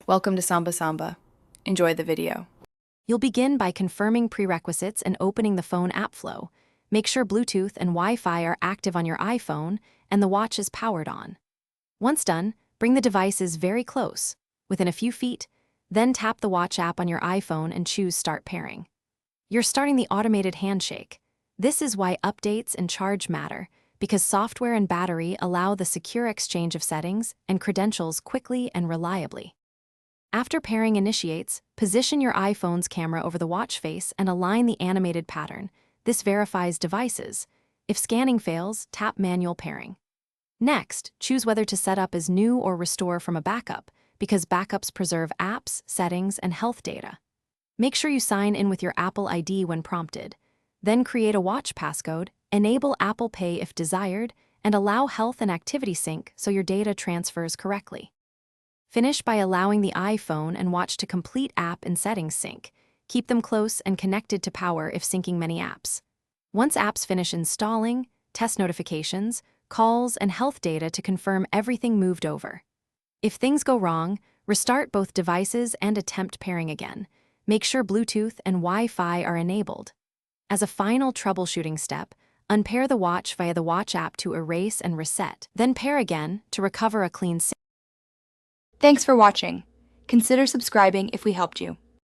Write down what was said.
Welcome to Samba Samba. Enjoy the video. You'll begin by confirming prerequisites and opening the phone app flow. Make sure Bluetooth and Wi-Fi are active on your iPhone and the watch is powered on. Once done, bring the devices very close, within a few feet, then tap the watch app on your iPhone and choose Start Pairing. You're starting the automated handshake. This is why updates and charge matter, because software and battery allow the secure exchange of settings and credentials quickly and reliably. After pairing initiates, position your iPhone's camera over the watch face and align the animated pattern. This verifies devices. If scanning fails, tap Manual Pairing. Next, choose whether to set up as new or restore from a backup, because backups preserve apps, settings, and health data. Make sure you sign in with your Apple ID when prompted. Then create a watch passcode, enable Apple Pay if desired, and allow health and activity sync so your data transfers correctly. Finish by allowing the iPhone and watch to complete app and settings sync. Keep them close and connected to power if syncing many apps. Once apps finish installing, test notifications, calls, and health data to confirm everything moved over. If things go wrong, restart both devices and attempt pairing again. Make sure Bluetooth and Wi-Fi are enabled. As a final troubleshooting step, unpair the watch via the watch app to erase and reset, then pair again to recover a clean sync. Thanks for watching. Consider subscribing if we helped you.